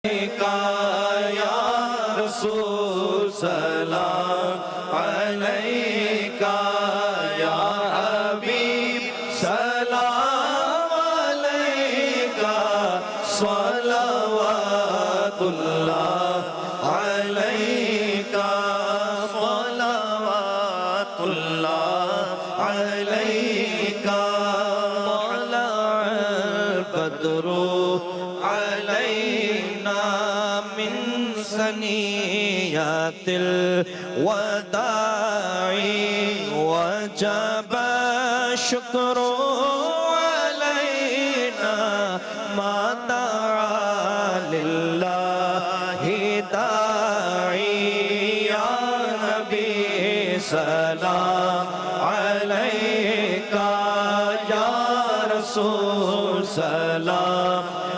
یا رسول سلام علیکہ یا حبیب سلام علیکہ صلوات اللہ علیکہ صلوات اللہ علیکہ طلع البدر علینا من ثنیات الوداع وجب الشکر علینا ما دعا للہ داعی یا نبی سلام علیکہ یا رسول سلام